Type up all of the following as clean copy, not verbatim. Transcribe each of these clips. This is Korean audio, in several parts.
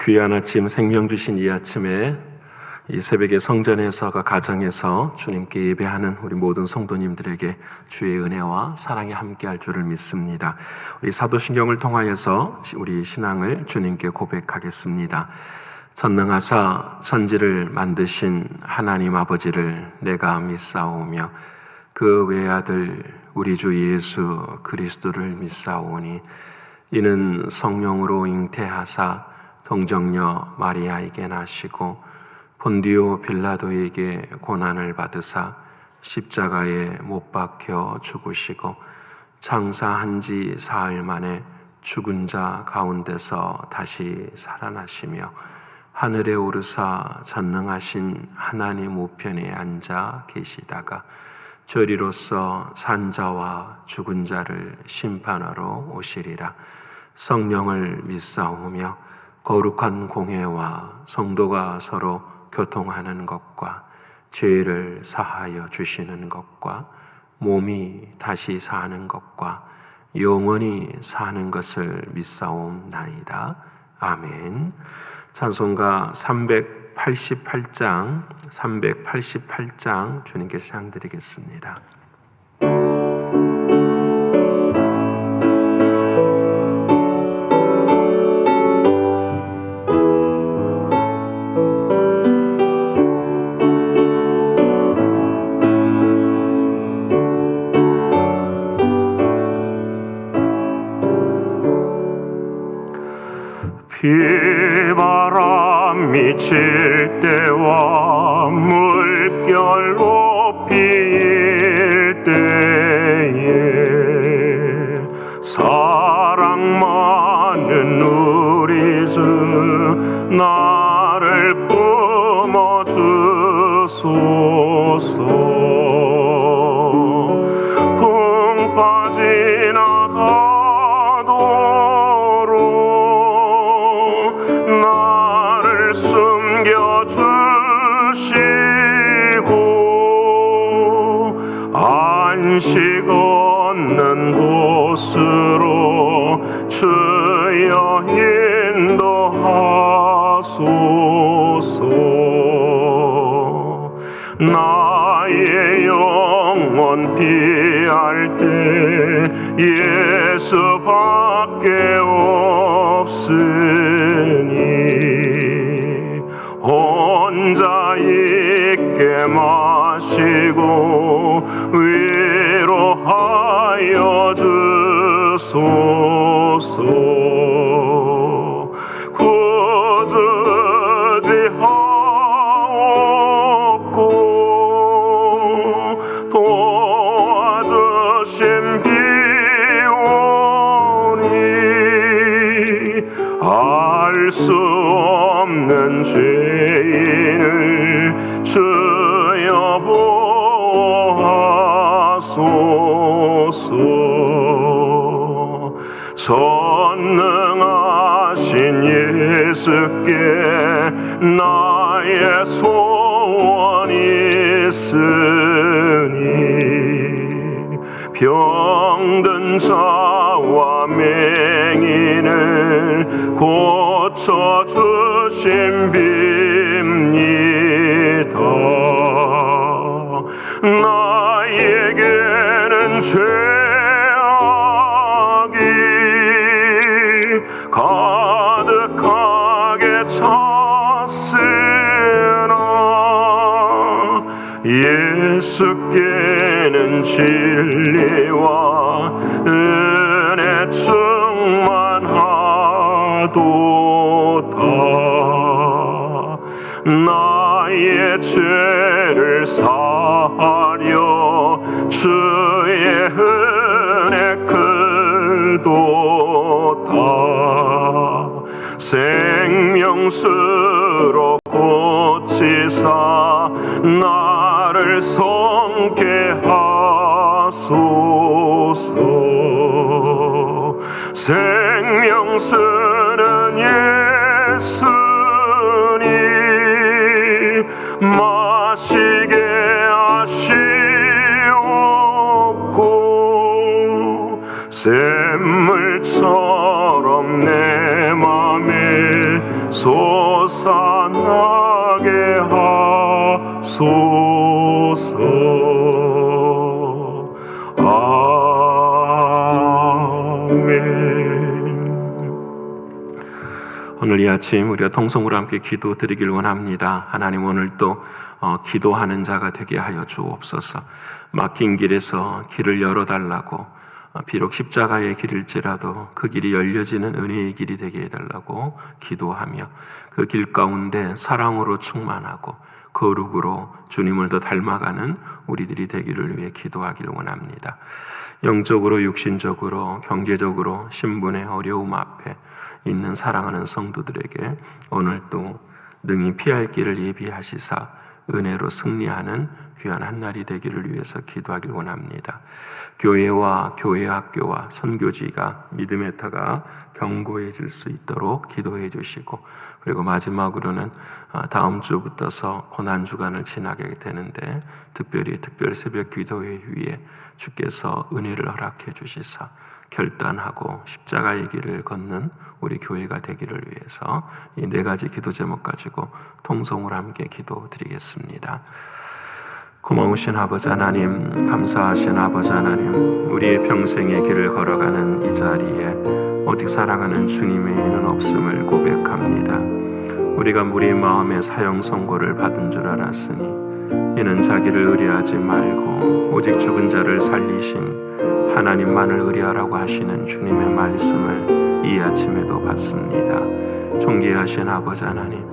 귀한 아침, 생명 주신 이 아침에 이 새벽에 성전에서가 가정에서 주님께 예배하는 우리 모든 성도님들에게 주의 은혜와 사랑이 함께할 줄을 믿습니다. 우리 사도신경을 통하여서 우리 신앙을 주님께 고백하겠습니다. 전능하사 천지를 만드신 하나님 아버지를 내가 믿사오며 그 외아들 우리 주 예수 그리스도를 믿사오니 이는 성령으로 잉태하사 동정녀 마리아에게 나시고 본디오 빌라도에게 고난을 받으사 십자가에 못 박혀 죽으시고 장사한 지 사흘 만에 죽은 자 가운데서 다시 살아나시며 하늘에 오르사 전능하신 하나님 우편에 앉아 계시다가 저리로서 산자와 죽은 자를 심판하러 오시리라. 성령을 믿사오며 거룩한 공회와 성도가 서로 교통하는 것과 죄를 사하여 주시는 것과 몸이 다시 사는 것과 영원히 사는 것을 믿사옵나이다. 아멘. 찬송가 388장 주님께 찬양드리겠습니다. 비바람 미칠 때와 물결 높이일 때에 사랑 많은 우리 주 나를 품어주소서. 풍 빠지나가도록 나를 숨겨주시고 안식 얻는 곳으로 주여 인도하소서. 나의 영혼 피할 때 예수밖에 없으니 혼자 있게 마시고 위로하여 주소서. 굳으지 하옵고 도와주신 비오니 알 수 없는 죄인을 주여 보호하소서. 전능하신 예수께 나의 소원이 있으니 병든 자와 맹인을 고쳐주신 빕니다. 나에게는 죄악이 가득하게 찼으나 예수께는 진리와 은혜 충만하도다. 나의 죄를 사하려 주의 은혜 크도다. 생명수로 고치사 나를 성케 하소서. 생명수는 예수니 마시게 하시옵고 샘물처럼 내 맘에 솟아나게 하소서. 오늘 이 아침 우리가 통성으로 함께 기도드리길 원합니다. 하나님, 오늘 또 기도하는 자가 되게 하여 주옵소서. 막힌 길에서 길을 열어달라고, 비록 십자가의 길일지라도 그 길이 열려지는 은혜의 길이 되게 해달라고 기도하며, 그 길 가운데 사랑으로 충만하고 거룩으로 주님을 더 닮아가는 우리들이 되기를 위해 기도하기를 원합니다. 영적으로, 육신적으로, 경제적으로 신분의 어려움 앞에 있는 사랑하는 성도들에게 오늘 또 능히 피할 길을 예비하시사 은혜로 승리하는 귀한 한 날이 되기를 위해서 기도하길 원합니다. 교회와 교회 학교와 선교지가 믿음의 터가 견고해질 수 있도록 기도해 주시고, 그리고 마지막으로는 다음 주부터서 고난주간을 지나게 되는데 특별히 특별 새벽 기도회 위에 주께서 은혜를 허락해 주시사 결단하고 십자가의 길을 걷는 우리 교회가 되기를 위해서 이 네 가지 기도 제목 가지고 통성으로 함께 기도드리겠습니다. 고마우신 아버지 하나님, 감사하신 아버지 하나님, 우리의 평생의 길을 걸어가는 이 자리에 오직 사랑하는 주님의 이는 없음을 고백합니다. 우리가 우리 마음의 사형 선고를 받은 줄 알았으니 이는 자기를 의뢰하지 말고 오직 죽은 자를 살리신 하나님만을 의뢰하라고 하시는 주님의 말씀을 이 아침에도 받습니다. 존귀하신 아버지 하나님,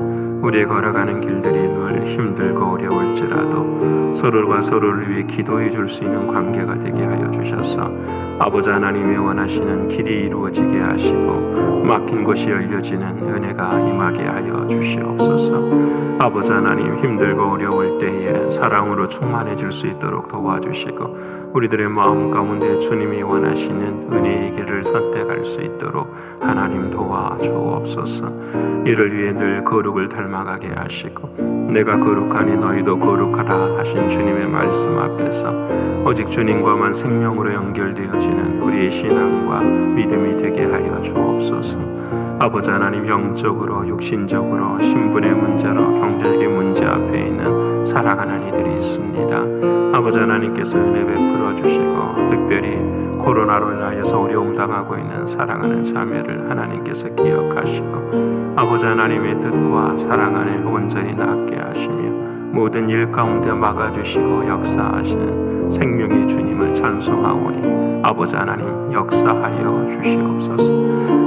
우리의 걸어가는 길들이 늘 힘들고 어려울지라도 서로가 서로를 위해 기도해 줄 수 있는 관계가 되게 하여 주셔서 아버지 하나님이 원하시는 길이 이루어지게 하시고 막힌 곳이 열려지는 은혜가 임하게 하여 주시옵소서. 아버지 하나님, 힘들고 어려울 때에 사랑으로 충만해질 수 있도록 도와주시고 우리들의 마음 가운데 주님이 원하시는 은혜의 길을 선택할 수 있도록 하나님 도와주옵소서. 이를 위해 늘 거룩을 닮아가게 하시고 내가 거룩하니 너희도 거룩하라 하신 주님의 말씀 앞에서 오직 주님과만 생명으로 연결되어지는 우리의 신앙과 믿음이 되게 하여 주옵소서. 아버지 하나님, 영적으로 육신적으로 신분의 문제로 경제적인 문제 앞에 있는 사랑하는 이들이 있습니다. 아버지 하나님께서 은혜 베풀어 주시고 특별히 코로나로 인하여서 어려움 당하고 있는 사랑하는 자매를 하나님께서 기억하시고 아버지 하나님의 뜻과 사랑 안에 온전히 낫게 하시며 모든 일 가운데 막아주시고 역사하시는 생명의 주님을 찬송하오니 아버지 하나님 역사하여 주시옵소서.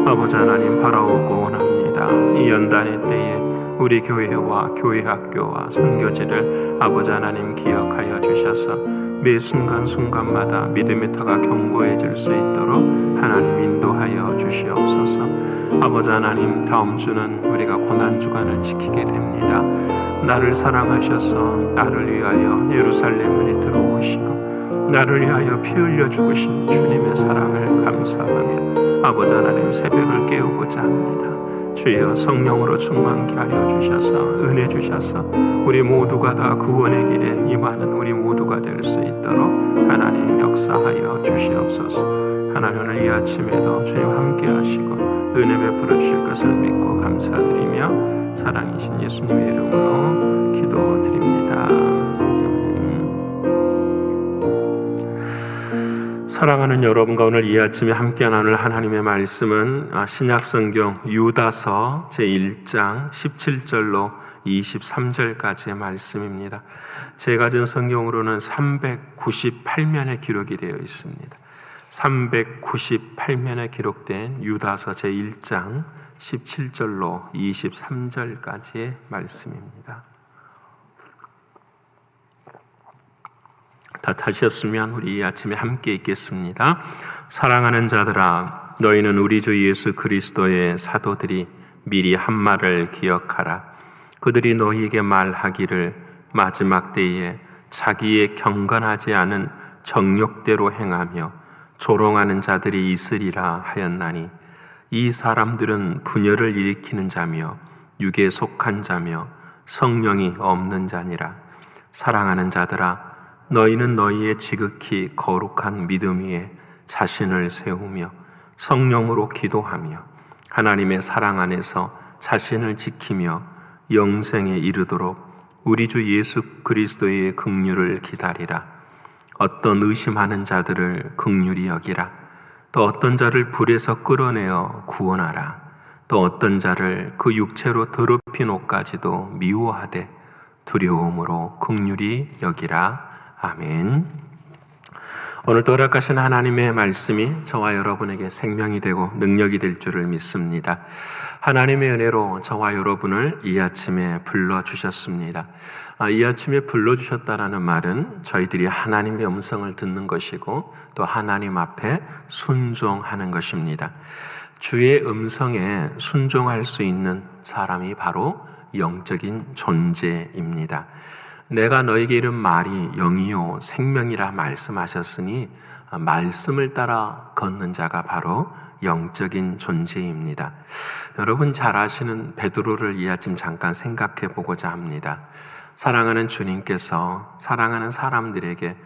아버지 하나님, 바라오고 원합니다. 이 연단의 때에 우리 교회와 교회 학교와 선교지를 아버지 하나님 기억하여 주셔서 매 순간순간마다 믿음의 터가 견고해질 수 있도록 하나님 인도하여 주시옵소서. 아버지 하나님, 다음 주는 우리가 고난주간을 지키게 됩니다. 나를 사랑하셔서 나를 위하여 예루살렘에 들어오시고 나를 위하여 피 흘려 죽으신 주님의 사랑을 감사하며 아버지 하나님, 새벽을 깨우고자 합니다. 주여, 성령으로 충만케 하여 주셔서 은혜 주셔서 우리 모두가 다 구원의 길에 임하는 우리 모두가 될 수 있도록 하나님 역사하여 주시옵소서. 하나님, 오늘 이 아침에도 주님 함께 하시고 은혜 베풀어 주실 것을 믿고 감사드리며 사랑이신 예수님의 이름으로 기도드립니다. 사랑하는 여러분과 오늘 이 아침에 함께 나눌 하나님의 말씀은 신약성경 유다서 제1장 17절로 23절까지의 말씀입니다. 제가 가진 성경으로는 398면에 기록이 되어 있습니다. 398면에 기록된 유다서 제1장 17절로 23절까지의 말씀입니다. 다 타셨으면 우리 이 아침에 함께 읽겠습니다. 사랑하는 자들아, 너희는 우리 주 예수 그리스도의 사도들이 미리 한 말을 기억하라. 그들이 너희에게 말하기를 마지막 때에 자기의 경건하지 않은 정욕대로 행하며 조롱하는 자들이 있으리라 하였나니 이 사람들은 분열을 일으키는 자며 육에 속한 자며 성령이 없는 자니라. 사랑하는 자들아, 너희는 너희의 지극히 거룩한 믿음 위에 자신을 세우며 성령으로 기도하며 하나님의 사랑 안에서 자신을 지키며 영생에 이르도록 우리 주 예수 그리스도의 긍휼을 기다리라. 어떤 의심하는 자들을 긍휼히 여기라. 또 어떤 자를 불에서 끌어내어 구원하라. 또 어떤 자를 그 육체로 더럽힌 옷까지도 미워하되 두려움으로 긍휼히 여기라. 아멘. 오늘 또 허락하신 하나님의 말씀이 저와 여러분에게 생명이 되고 능력이 될 줄을 믿습니다. 하나님의 은혜로 저와 여러분을 이 아침에 불러주셨습니다. 이 아침에 불러주셨다라는 말은 저희들이 하나님의 음성을 듣는 것이고 또 하나님 앞에 순종하는 것입니다. 주의 음성에 순종할 수 있는 사람이 바로 영적인 존재입니다. 내가 너에게 이른 말이 영이요 생명이라 말씀하셨으니 말씀을 따라 걷는 자가 바로 영적인 존재입니다. 여러분 잘 아시는 베드로를 이 아침 잠깐 생각해 보고자 합니다. 사랑하는 주님께서 사랑하는 사람들에게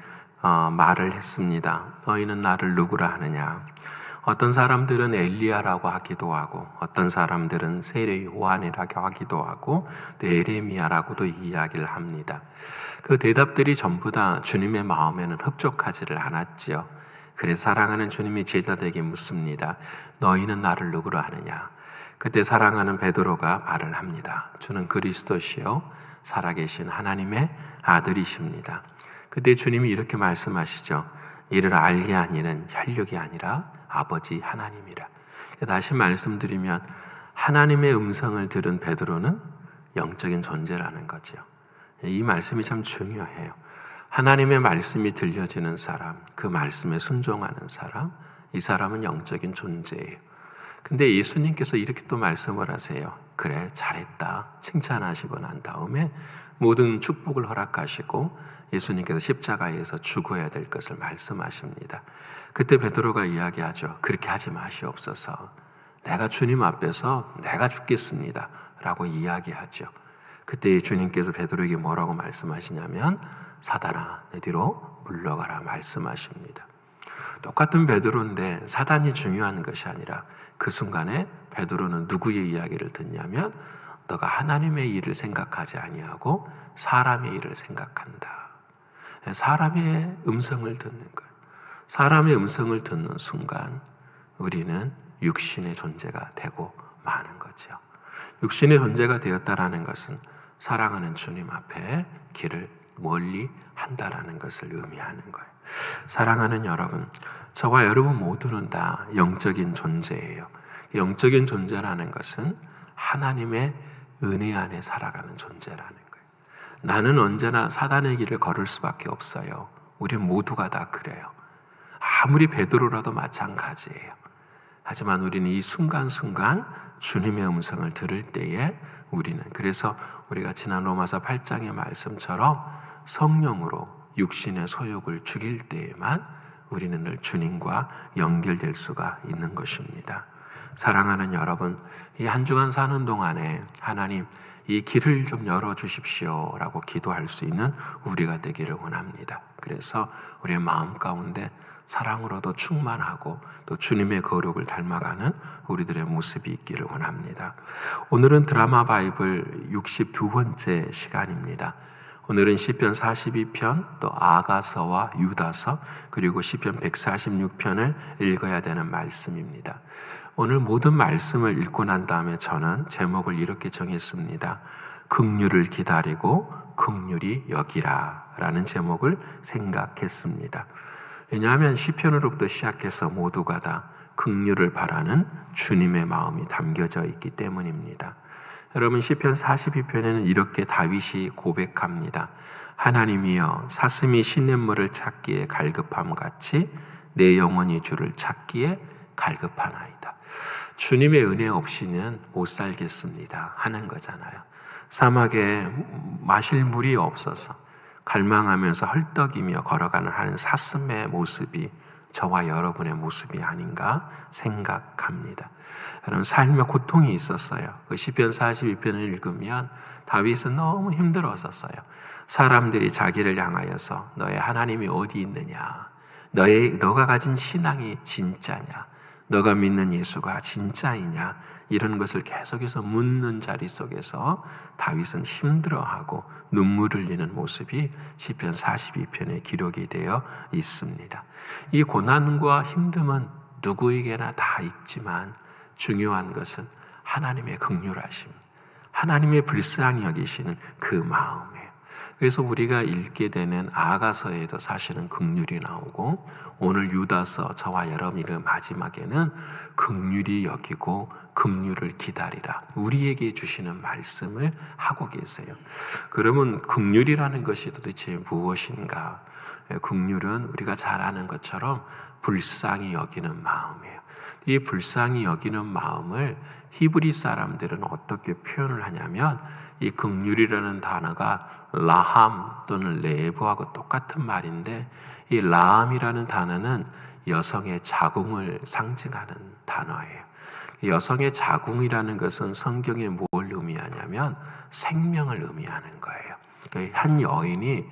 말을 했습니다. 너희는 나를 누구라 하느냐? 어떤 사람들은 엘리야라고 하기도 하고 어떤 사람들은 세례 요한이라고 하기도 하고 또 에레미야라고도 이야기를 합니다. 그 대답들이 전부 다 주님의 마음에는 흡족하지를 않았지요. 그래서 사랑하는 주님이 제자들에게 묻습니다. 너희는 나를 누구로 하느냐? 그때 사랑하는 베드로가 말을 합니다. 주는 그리스도시요 살아계신 하나님의 아들이십니다. 그때 주님이 이렇게 말씀하시죠. 이를 알게 한 이는 혈육이 아니라 아버지 하나님이라. 다시 말씀드리면 하나님의 음성을 들은 베드로는 영적인 존재라는 거죠. 이 말씀이 참 중요해요. 하나님의 말씀이 들려지는 사람, 그 말씀에 순종하는 사람, 이 사람은 영적인 존재예요. 근데 예수님께서 이렇게 또 말씀을 하세요. 그래, 잘했다. 칭찬하시고 난 다음에 모든 축복을 허락하시고 예수님께서 십자가에서 죽어야 될 것을 말씀하십니다. 그때 베드로가 이야기하죠. 그렇게 하지 마시옵소서. 내가 주님 앞에서 내가 죽겠습니다. 라고 이야기하죠. 그때 주님께서 베드로에게 뭐라고 말씀하시냐면 사단아 내 뒤로 물러가라 말씀하십니다. 똑같은 베드로인데 사단이 중요한 것이 아니라 그 순간에 베드로는 누구의 이야기를 듣냐면 너가 하나님의 일을 생각하지 아니하고 사람의 일을 생각한다. 사람의 음성을 듣는 것. 사람의 음성을 듣는 순간 우리는 육신의 존재가 되고 마는 거죠. 육신의 존재가 되었다라는 것은 사랑하는 주님 앞에 길을 멀리 한다라는 것을 의미하는 거예요. 사랑하는 여러분, 저와 여러분 모두는 다 영적인 존재예요. 영적인 존재라는 것은 하나님의 은혜 안에 살아가는 존재라는 거예요. 나는 언제나 사단의 길을 걸을 수밖에 없어요. 우리 모두가 다 그래요. 아무리 베드로라도 마찬가지예요. 하지만 우리는 이 순간순간 주님의 음성을 들을 때에 우리는 그래서 우리가 지난 로마서 8장의 말씀처럼 성령으로 육신의 소욕을 죽일 때에만 우리는 늘 주님과 연결될 수가 있는 것입니다. 사랑하는 여러분, 이 한 주간 사는 동안에 하나님 이 길을 좀 열어주십시오 라고 기도할 수 있는 우리가 되기를 원합니다. 그래서 우리의 마음 가운데 사랑으로도 충만하고 또 주님의 거룩을 닮아가는 우리들의 모습이 있기를 원합니다. 오늘은 드라마 바이블 62번째 시간입니다. 오늘은 시편 42편, 또 아가서와 유다서, 그리고 시편 146편을 읽어야 되는 말씀입니다. 오늘 모든 말씀을 읽고 난 다음에 저는 제목을 이렇게 정했습니다. 긍휼을 기다리고 긍휼히 여기라 라는 제목을 생각했습니다. 왜냐하면 시편으로부터 시작해서 모두가 다 긍휼을 바라는 주님의 마음이 담겨져 있기 때문입니다. 여러분 시편 42편에는 이렇게 다윗이 고백합니다. 하나님이여 사슴이 시냇물을 찾기에 갈급함 같이 내 영혼이 주를 찾기에 갈급하나이다. 주님의 은혜 없이는 못 살겠습니다 하는 거잖아요. 사막에 마실 물이 없어서 갈망하면서 헐떡이며 걸어가는 하는 사슴의 모습이 저와 여러분의 모습이 아닌가 생각합니다. 여러분 삶에 고통이 있었어요. 그 시편 42편을 읽으면 다윗은 너무 힘들었었어요. 사람들이 자기를 향하여서 너의 하나님이 어디 있느냐? 너가 가진 신앙이 진짜냐? 너가 믿는 예수가 진짜이냐? 이런 것을 계속해서 묻는 자리 속에서 다윗은 힘들어하고 눈물을 흘리는 모습이 시편 42편에 기록이 되어 있습니다. 이 고난과 힘듦은 누구에게나 다 있지만 중요한 것은 하나님의 긍휼하심, 하나님의 불쌍히 여기시는 그 마음이에요. 그래서 우리가 읽게 되는 아가서에도 사실은 긍휼이 나오고 오늘 유다서 저와 여러분이 마지막에는 긍휼히 여기고 긍휼을 기다리라 우리에게 주시는 말씀을 하고 계세요. 그러면 긍휼이라는 것이 도대체 무엇인가? 긍휼은 우리가 잘 아는 것처럼 불쌍히 여기는 마음이에요. 이 불쌍히 여기는 마음을 히브리 사람들은 어떻게 표현을 하냐면 이 긍휼이라는 단어가 라함 또는 레브하고 똑같은 말인데 이 라함이라는 단어는 여성의 자궁을 상징하는 단어예요. 여성의 자궁이라는 것은 성경에 뭘 의미하냐면 생명을 의미하는 거예요. 그러니까 한 여인이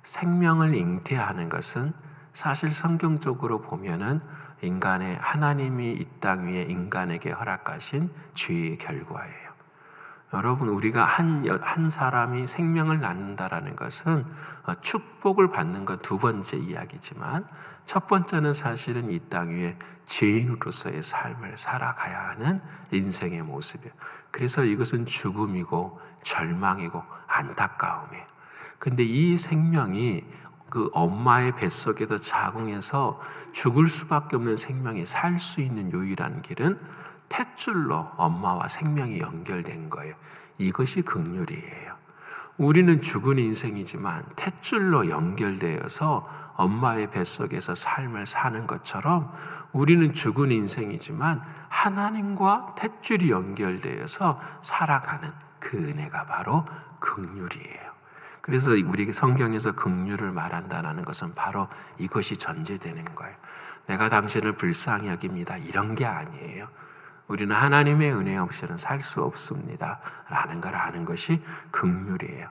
생명을 잉태하는 것은 사실 성경적으로 보면은 인간의 하나님이 이 땅 위에 인간에게 허락하신 죄의 결과예요. 여러분 우리가 한 사람이 생명을 낳는다라는 것은 축복을 받는 건 두 번째 이야기지만 첫 번째는 사실은 이 땅 위에 죄인으로서의 삶을 살아가야 하는 인생의 모습이에요. 그래서 이것은 죽음이고 절망이고 안타까움이에요. 근데 이 생명이 그 엄마의 뱃속에서 자궁에서 죽을 수밖에 없는 생명이 살 수 있는 유일한 길은 탯줄로 엄마와 생명이 연결된 거예요. 이것이 긍휼이에요. 우리는 죽은 인생이지만 탯줄로 연결되어서 엄마의 뱃속에서 삶을 사는 것처럼 우리는 죽은 인생이지만 하나님과 탯줄이 연결되어서 살아가는 그 은혜가 바로 긍휼이에요. 그래서 우리 성경에서 긍휼을 말한다는 것은 바로 이것이 전제되는 거예요. 내가 당신을 불쌍히 여깁니다. 이런 게 아니에요. 우리는 하나님의 은혜 없이는 살 수 없습니다. 라는 걸 아는 것이 긍휼이에요.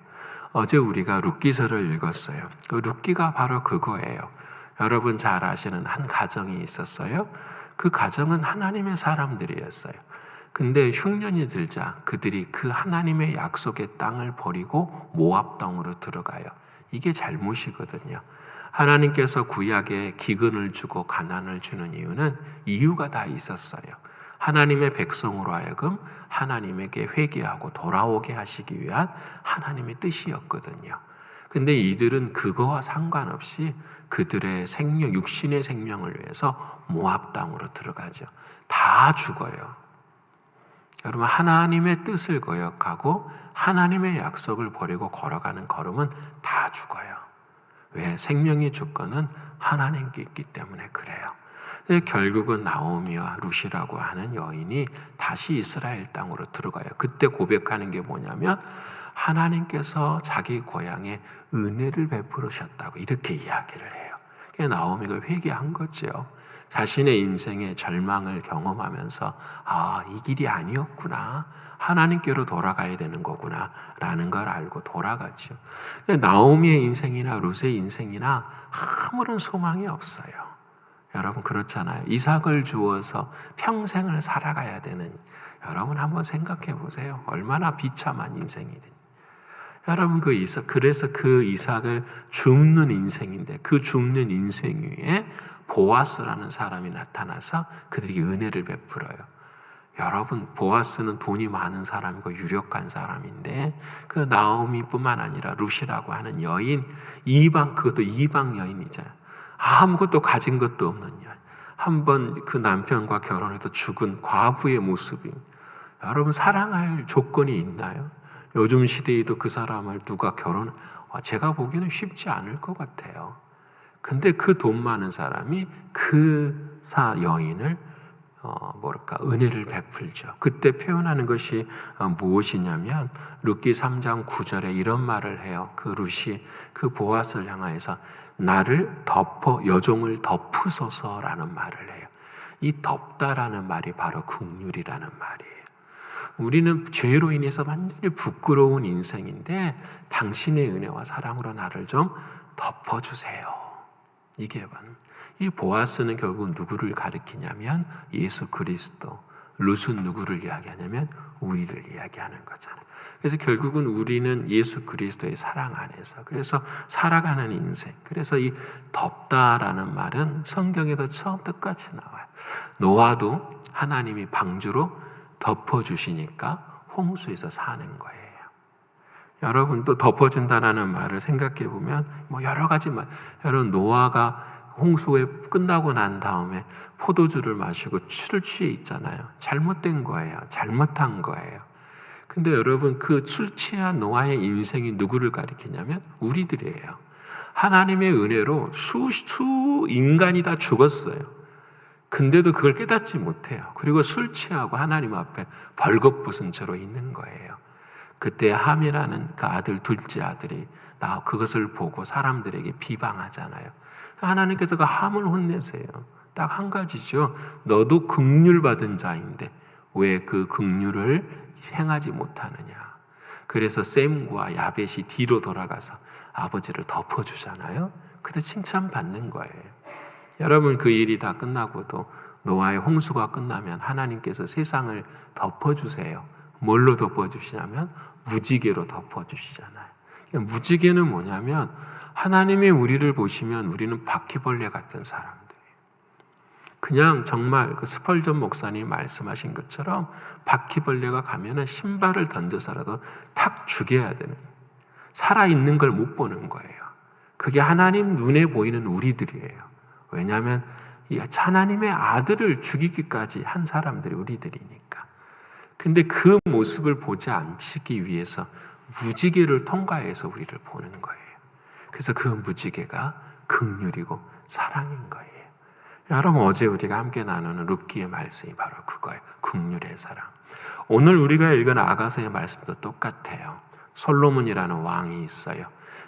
어제 우리가 룻기서를 읽었어요. 그 룻기가 바로 그거예요. 여러분 잘 아시는 한 가정이 있었어요. 그 가정은 하나님의 사람들이었어요. 근데 흉년이 들자 그들이 그 하나님의 약속의 땅을 버리고 모압 땅으로 들어가요. 이게 잘못이거든요. 하나님께서 구약에 기근을 주고 가난을 주는 이유가 다 있었어요. 하나님의 백성으로 하여금 하나님에게 회개하고 돌아오게 하시기 위한 하나님의 뜻이었거든요. 근데 이들은 그거와 상관없이 그들의 생명, 육신의 생명을 위해서 모압 땅으로 들어가죠. 다 죽어요. 여러분 하나님의 뜻을 거역하고 하나님의 약속을 버리고 걸어가는 걸음은 다 죽어요. 왜? 생명이 주권은 하나님께 있기 때문에 그래요. 결국은 나오미와 룻이라고 하는 여인이 다시 이스라엘 땅으로 들어가요. 그때 고백하는 게 뭐냐면 하나님께서 자기 고향에 은혜를 베풀으셨다고 이렇게 이야기를 해요. 나오미가 회개한 거죠. 자신의 인생의 절망을 경험하면서 이 길이 아니었구나. 하나님께로 돌아가야 되는 거구나 라는 걸 알고 돌아갔죠. 나오미의 인생이나 룻의 인생이나 아무런 소망이 없어요. 여러분 그렇잖아요. 이삭을 주어서 평생을 살아가야 되는 여러분 한번 생각해 보세요. 얼마나 비참한 인생이든. 여러분 그래서 그 이삭을 줍는 인생인데 그 줍는 인생 위에 보아스라는 사람이 나타나서 그들에게 은혜를 베풀어요. 여러분 보아스는 돈이 많은 사람이고 유력한 사람인데 그 나오미뿐만 아니라 룻이라고 하는 여인 그것도 이방 여인이잖아요. 아무것도 가진 것도 없는 여인. 한번 그 남편과 결혼해도 죽은 과부의 모습이 여러분 사랑할 조건이 있나요? 요즘 시대에도 그 사람을 누가 제가 보기에는 쉽지 않을 것 같아요. 근데 그 돈 많은 사람이 그 여인을 은혜를 베풀죠. 그때 표현하는 것이 무엇이냐면 룻기 3장 9절에 이런 말을 해요. 그 룻이 그 보아스를 향하여서 나를 여종을 덮으소서라는 말을 해요. 이 덮다라는 말이 바로 긍휼이라는 말이에요. 우리는 죄로 인해서 완전히 부끄러운 인생인데 당신의 은혜와 사랑으로 나를 좀 덮어주세요. 이게 이 보아스는 결국 누구를 가리키냐면 예수 그리스도, 룻은 누구를 이야기하냐면 우리를 이야기하는 거잖아요. 그래서 결국은 우리는 예수 그리스도의 사랑 안에서, 그래서 살아가는 인생, 그래서 이 덮다라는 말은 성경에서 처음부터 끝까지 나와요. 노아도 하나님이 방주로 덮어주시니까 홍수에서 사는 거예요. 여러분도 덮어준다라는 말을 생각해 보면 여러 가지 말. 여러분 노아가 홍수에 끝나고 난 다음에 포도주를 마시고 술을 취해 있잖아요. 잘못된 거예요. 잘못한 거예요. 근데 여러분 그 술 취한 노아의 인생이 누구를 가리키냐면 우리들이에요. 하나님의 은혜로 수 인간이 다 죽었어요. 근데도 그걸 깨닫지 못해요. 그리고 술 취하고 하나님 앞에 벌거벗은 채로 있는 거예요. 그때 함이라는 그 아들, 둘째 아들이 그것을 보고 사람들에게 비방하잖아요. 하나님께서 그 함을 혼내세요. 딱 한 가지죠. 너도 긍휼 받은 자인데 왜 그 긍휼을 행하지 못하느냐. 그래서 셈과 야벳이 뒤로 돌아가서 아버지를 덮어주잖아요. 그때 칭찬받는 거예요. 여러분 그 일이 다 끝나고도 노아의 홍수가 끝나면 하나님께서 세상을 덮어주세요. 뭘로 덮어주시냐면 무지개로 덮어주시잖아요. 무지개는 뭐냐면 하나님이 우리를 보시면 우리는 바퀴벌레 같은 사람들이에요. 그냥 정말 그 스펄전 목사님 말씀하신 것처럼 바퀴벌레가 가면은 신발을 던져서라도 탁 죽여야 되는, 살아있는 걸 못 보는 거예요. 그게 하나님 눈에 보이는 우리들이에요. 왜냐하면 이 하나님의 아들을 죽이기까지 한 사람들이 우리들이니까. 근데 그 모습을 보지 않기 위해서 무지개를 통과해서 우리를 보는 거예요. 그래서 그 무지개가 긍휼이고 사랑인 거예요. 여러분 어제 우리가 함께 나누는 룻기의 말씀이 바로 그거예요. 긍휼의 사랑. 오늘 우리가 읽은 아가서의 말씀도 똑같아요. 솔로몬이라는 왕이 있어요.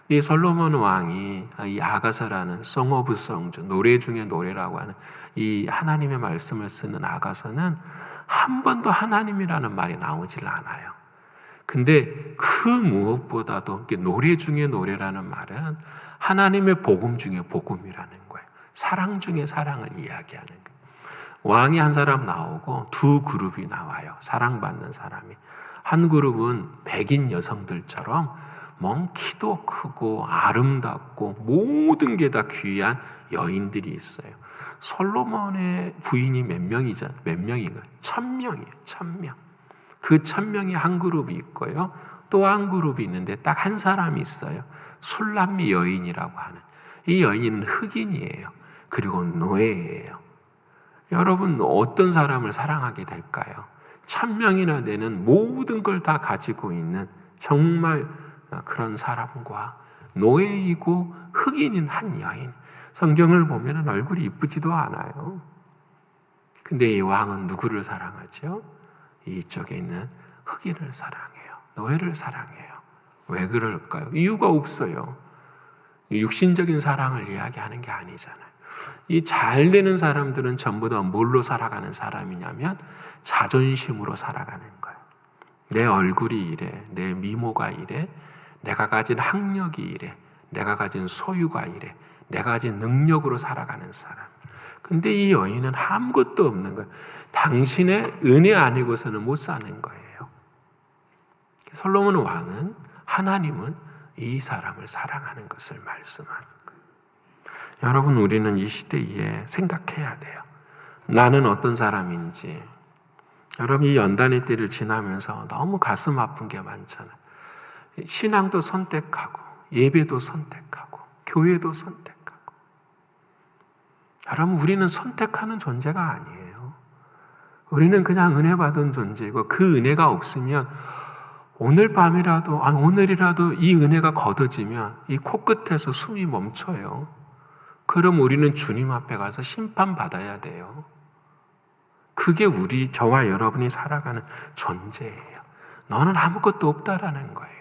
이 솔로몬 왕이 이 아가서라는 Song of Songs, 노래 중에 노래라고 하는 이 하나님의 말씀을 쓰는 아가서는 한 번도 하나님이라는 말이 나오질 않아요. 근데 그 무엇보다도 노래 중에 노래라는 말은 하나님의 복음 중에 복음이라는 거예요. 사랑 중에 사랑을 이야기하는 거예요. 왕이 한 사람 나오고 두 그룹이 나와요. 사랑받는 사람이. 한 그룹은 백인 여성들처럼 키도 크고 아름답고 모든 게 다 귀한 여인들이 있어요. 솔로몬의 부인이 몇 명인가? 1000명이에요. 1000명. 그 1000명이 한 그룹이 있고요. 또 한 그룹이 있는데 딱 한 사람이 있어요. 술람미 여인이라고 하는. 이 여인은 흑인이에요. 그리고 노예예요. 여러분 어떤 사람을 사랑하게 될까요? 1000명이나 되는 모든 걸 다 가지고 있는 정말 그런 사람과 노예이고 흑인인 한 여인. 성경을 보면 얼굴이 이쁘지도 않아요. 근데 이 왕은 누구를 사랑하죠? 이쪽에 있는 흑인을 사랑해요. 노예를 사랑해요. 왜 그럴까요? 이유가 없어요. 육신적인 사랑을 이야기하는 게 아니잖아요. 이 잘 되는 사람들은 전부 다 뭘로 살아가는 사람이냐면 자존심으로 살아가는 거예요. 내 얼굴이 이래, 내 미모가 이래, 내가 가진 학력이 이래, 내가 가진 소유가 이래, 내가 가진 능력으로 살아가는 사람. 근데 이 여인은 아무것도 없는 거예요. 당신의 은혜 아니고서는 못 사는 거예요. 솔로몬 왕은, 하나님은 이 사람을 사랑하는 것을 말씀하는 거예요. 여러분 우리는 이 시대에 생각해야 돼요. 나는 어떤 사람인지. 여러분 이 연단의 때를 지나면서 너무 가슴 아픈 게 많잖아요. 신앙도 선택하고 예배도 선택하고 교회도 선택하고. 여러분 우리는 선택하는 존재가 아니에요. 우리는 그냥 은혜 받은 존재이고 그 은혜가 없으면 오늘 밤이라도 오늘이라도 이 은혜가 걷어지면 이 코끝에서 숨이 멈춰요. 그럼 우리는 주님 앞에 가서 심판받아야 돼요. 그게 저와 여러분이 살아가는 존재예요. 너는 아무것도 없다라는 거예요.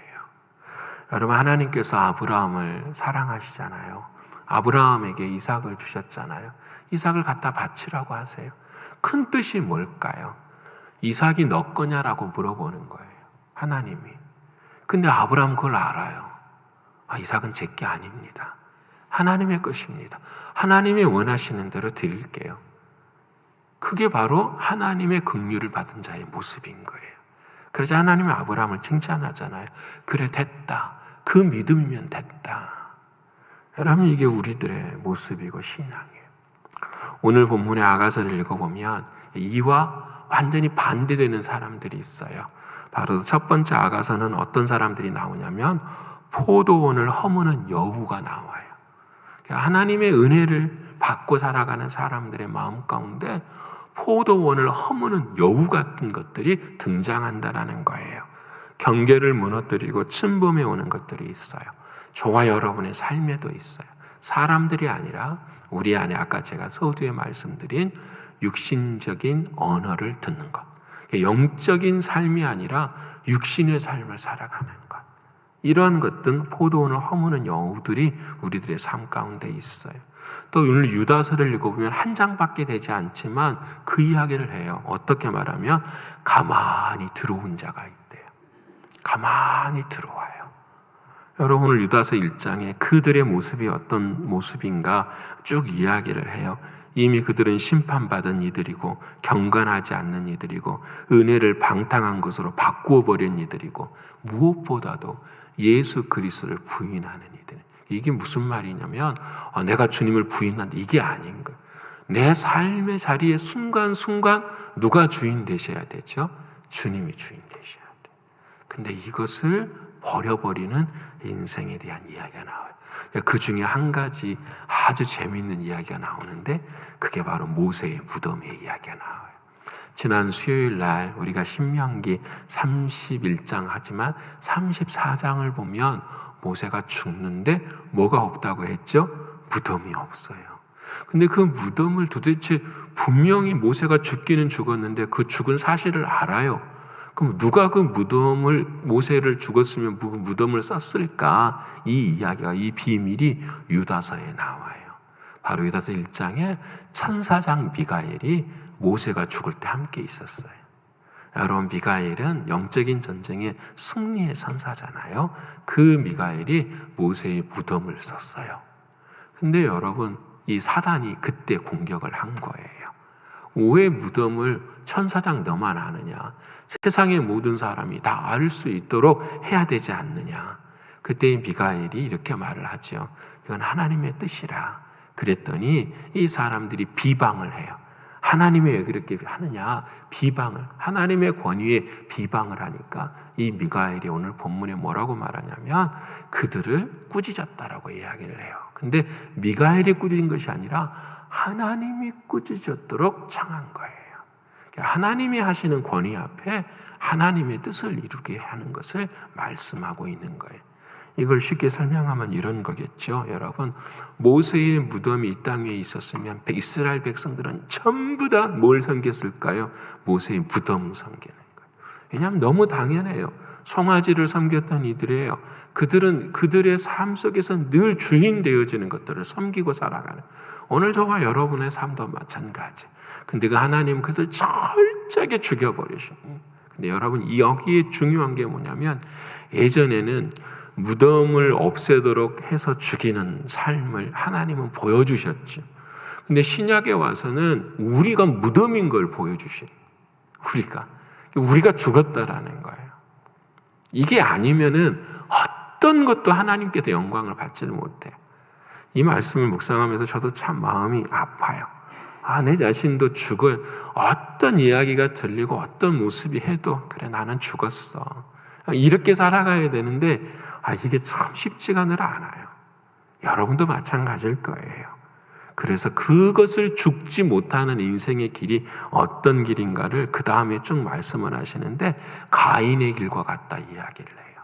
여러분 하나님께서 아브라함을 사랑하시잖아요. 아브라함에게 이삭을 주셨잖아요. 이삭을 갖다 바치라고 하세요. 큰 뜻이 뭘까요? 이삭이 너 거냐라고 물어보는 거예요. 하나님이. 근데 아브라함 그걸 알아요. 이삭은 제 게 아닙니다. 하나님의 것입니다. 하나님이 원하시는 대로 드릴게요. 그게 바로 하나님의 긍휼을 받은 자의 모습인 거예요. 그래서 하나님은 아브라함을 칭찬하잖아요. 그래, 됐다. 그 믿음이면 됐다. 여러분, 이게 우리들의 모습이고 신앙이에요. 오늘 본문의 아가서를 읽어보면 이와 완전히 반대되는 사람들이 있어요. 바로 첫 번째 아가서는 어떤 사람들이 나오냐면 포도원을 허무는 여우가 나와요. 하나님의 은혜를 받고 살아가는 사람들의 마음 가운데 포도원을 허무는 여우 같은 것들이 등장한다라는 거예요. 경계를 무너뜨리고 침범해 오는 것들이 있어요. 저와 여러분의 삶에도 있어요. 사람들이 아니라 우리 안에 아까 제가 서두에 말씀드린 육신적인 언어를 듣는 것, 영적인 삶이 아니라 육신의 삶을 살아가는 것, 이러한 것들은 포도원을 허무는 여우들이 우리들의 삶 가운데 있어요. 또 오늘 유다서를 읽어보면 한 장밖에 되지 않지만 그 이야기를 해요. 어떻게 말하면 가만히 들어온 자가 있대요. 가만히 들어와요. 여러분, 오늘 유다서 1장에 그들의 모습이 어떤 모습인가 쭉 이야기를 해요. 이미 그들은 심판받은 이들이고 경건하지 않는 이들이고 은혜를 방탕한 것으로 바꾸어 버린 이들이고 무엇보다도 예수 그리스도를 부인하는 이들. 이게 무슨 말이냐면 내가 주님을 부인한다, 이게 아닌 거예요. 내 삶의 자리에 순간순간 누가 주인 되셔야 되죠? 주님이 주인 되셔야 돼요. 근데 이것을 버려버리는 인생에 대한 이야기가 나와요. 그 중에 한 가지 아주 재미있는 이야기가 나오는데 그게 바로 모세의 무덤의 이야기가 나와요. 지난 수요일 날 우리가 신명기 31장 하지만 34장을 보면 모세가 죽는데 뭐가 없다고 했죠? 무덤이 없어요. 근데 그 무덤을 도대체 분명히 모세가 죽기는 죽었는데 그 죽은 사실을 알아요. 그럼 누가 그 무덤을, 모세를 죽었으면 그 무덤을 썼을까? 이 이야기가, 이 비밀이 유다서에 나와요. 바로 유다서 1장에 천사장 미가엘이 모세가 죽을 때 함께 있었어요. 여러분, 미가엘은 영적인 전쟁의 승리의 선사잖아요. 그 미가엘이 모세의 무덤을 썼어요. 근데 여러분, 이 사단이 그때 공격을 한 거예요. 왜 무덤을 천사장 너만 아느냐? 세상의 모든 사람이 다 알 수 있도록 해야 되지 않느냐? 그때 미가엘이 이렇게 말을 하죠. 이건 하나님의 뜻이라. 그랬더니 이 사람들이 비방을 해요. 하나님이 왜 그렇게 하느냐? 비방을, 하나님의 권위에 비방을 하니까 이 미가엘이 오늘 본문에 뭐라고 말하냐면 그들을 꾸짖었다라고 이야기를 해요. 근데 미가엘이 꾸짖은 것이 아니라 하나님이 꾸짖었도록 청한 거예요. 하나님이 하시는 권위 앞에 하나님의 뜻을 이루게 하는 것을 말씀하고 있는 거예요. 이걸 쉽게 설명하면 이런 거겠죠. 여러분, 모세의 무덤이 이 땅 위에 있었으면 이스라엘 백성들은 전부 다 뭘 섬겼을까요? 모세의 무덤 섬기는 거예요. 왜냐하면 너무 당연해요. 송아지를 섬겼던 이들이에요. 그들은 그들의 삶 속에서 늘 주인 되어지는 것들을 섬기고 살아가는, 오늘 저와 여러분의 삶도 마찬가지. 근데 그 하나님은 그것을 철저하게 죽여버리셔. 근데 여러분, 여기에 중요한 게 뭐냐면 예전에는 무덤을 없애도록 해서 죽이는 삶을 하나님은 보여주셨죠. 근데 신약에 와서는 우리가 무덤인 걸 보여주신, 우리가 죽었다라는 거예요. 이게 아니면은 어떤 것도 하나님께서 영광을 받지를 못해요. 이 말씀을 묵상하면서 저도 참 마음이 아파요. 내 자신도 죽어요. 어떤 이야기가 들리고 어떤 모습이 해도 그래, 나는 죽었어. 이렇게 살아가야 되는데 이게 참 쉽지가 않아요. 여러분도 마찬가지일 거예요. 그래서 그것을 죽지 못하는 인생의 길이 어떤 길인가를 그 다음에 쭉 말씀을 하시는데 가인의 길과 같다 이야기를 해요.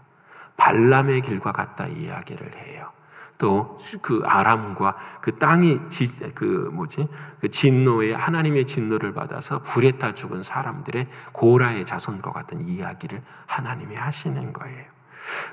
발람의 길과 같다 이야기를 해요. 또 그 아람과 그 땅이 진노의, 하나님의 진노를 받아서 불에 타 죽은 사람들의 고라의 자손과 같은 이야기를 하나님이 하시는 거예요.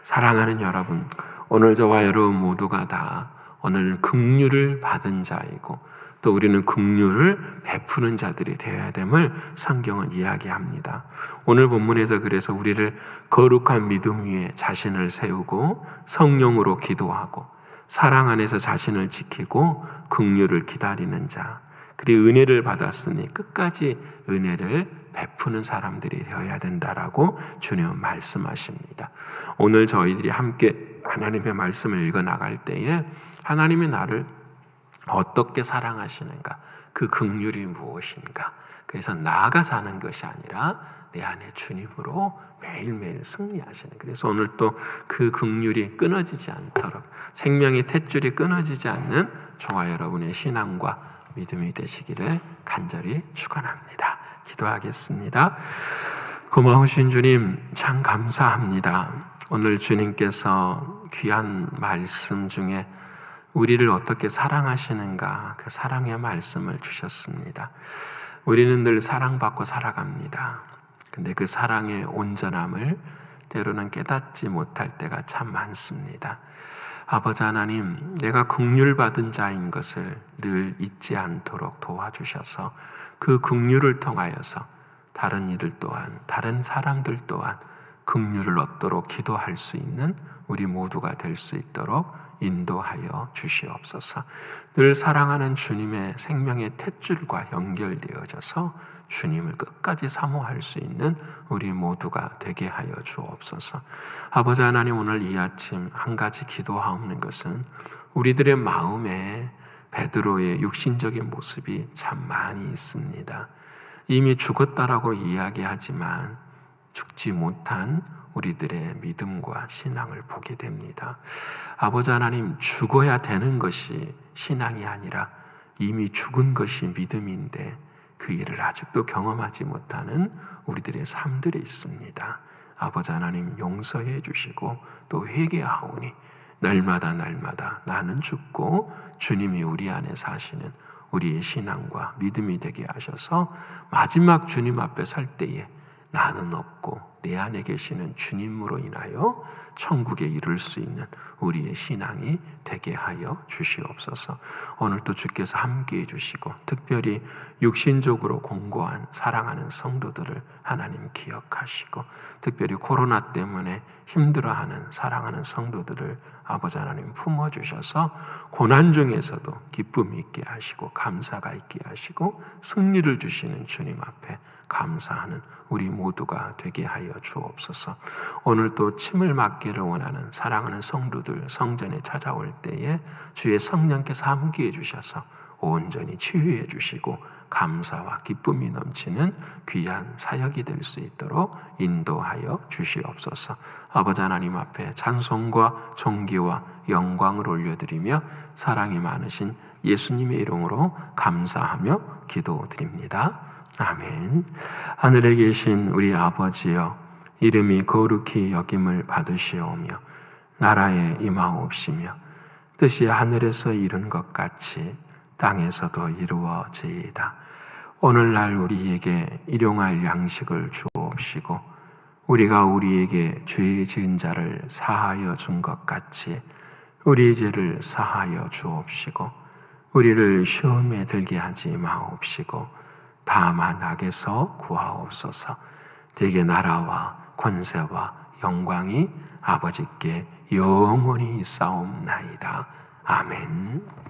사랑하는 여러분, 오늘 저와 여러분 모두가 다 오늘 긍휼을 받은 자이고 또 우리는 긍휼을 베푸는 자들이 되어야 됨을 성경은 이야기합니다. 오늘 본문에서 그래서 우리를 거룩한 믿음 위에 자신을 세우고 성령으로 기도하고 사랑 안에서 자신을 지키고 긍휼을 기다리는 자, 그리고 은혜를 받았으니 끝까지 은혜를 베푸는 사람들이 되어야 된다라고 주님은 말씀하십니다. 오늘 저희들이 함께 하나님의 말씀을 읽어 나갈 때에 하나님이 나를 어떻게 사랑하시는가, 그 긍휼이 무엇인가, 그래서 나아가 사는 것이 아니라 내 안에 주님으로 매일매일 승리하시는, 그래서 오늘 또 그 긍휼이 끊어지지 않도록, 생명의 탯줄이 끊어지지 않는 저와 여러분의 신앙과 믿음이 되시기를 간절히 축원합니다. 기도하겠습니다. 고마우신 주님, 참 감사합니다. 오늘 주님께서 귀한 말씀 중에 우리를 어떻게 사랑하시는가, 그 사랑의 말씀을 주셨습니다. 우리는 늘 사랑받고 살아갑니다. 근데 그 사랑의 온전함을 때로는 깨닫지 못할 때가 참 많습니다. 아버지 하나님, 내가 긍휼 받은 자인 것을 늘 잊지 않도록 도와주셔서 그 긍휼을 통하여서 다른 이들 또한, 다른 사람들 또한 긍휼을 얻도록 기도할 수 있는 우리 모두가 될 수 있도록 인도하여 주시옵소서. 늘 사랑하는 주님의 생명의 탯줄과 연결되어져서 주님을 끝까지 사모할 수 있는 우리 모두가 되게 하여 주옵소서. 아버지 하나님, 오늘 이 아침 한 가지 기도하옵는 것은 우리들의 마음에 베드로의 육신적인 모습이 참 많이 있습니다. 이미 죽었다라고 이야기하지만 죽지 못한 우리들의 믿음과 신앙을 보게 됩니다. 아버지 하나님, 죽어야 되는 것이 신앙이 아니라 이미 죽은 것이 믿음인데 그 일을 아직도 경험하지 못하는 우리들의 삶들이 있습니다. 아버지 하나님, 용서해 주시고 또 회개하오니 날마다 나는 죽고 주님이 우리 안에 사시는 우리의 신앙과 믿음이 되게 하셔서 마지막 주님 앞에 설 때에 나는 없고 내 안에 계시는 주님으로 인하여 천국에 이룰 수 있는 우리의 신앙이 되게 하여 주시옵소서. 오늘도 주께서 함께해 주시고 특별히 육신적으로 공고한 사랑하는 성도들을 하나님 기억하시고, 특별히 코로나 때문에 힘들어하는 사랑하는 성도들을 아버지 하나님 품어주셔서 고난 중에서도 기쁨이 있게 하시고 감사가 있게 하시고 승리를 주시는 주님 앞에 감사하는 우리 모두가 되게 하여 주옵소서. 오늘 또 침을 맞기를 원하는 사랑하는 성도들 성전에 찾아올 때에 주의 성령께서 함께해 주셔서 온전히 치유해 주시고 감사와 기쁨이 넘치는 귀한 사역이 될 수 있도록 인도하여 주시옵소서. 아버지 하나님 앞에 찬송과 존귀와 영광을 올려드리며 사랑이 많으신 예수님의 이름으로 감사하며 기도드립니다. 아멘. 하늘에 계신 우리 아버지여, 이름이 거룩히 여김을 받으시오며 나라에 임하옵시며 뜻이 하늘에서 이룬 것 같이 땅에서도 이루어지이다. 오늘날 우리에게 일용할 양식을 주옵시고 우리가 우리에게 죄 지은 자를 사하여 준 것 같이 우리의 죄를 사하여 주옵시고 우리를 시험에 들게 하지 마옵시고 다만 악에서 구하옵소서. 대개 나라와 권세와 영광이 아버지께 영원히 있사옵나이다. 아멘.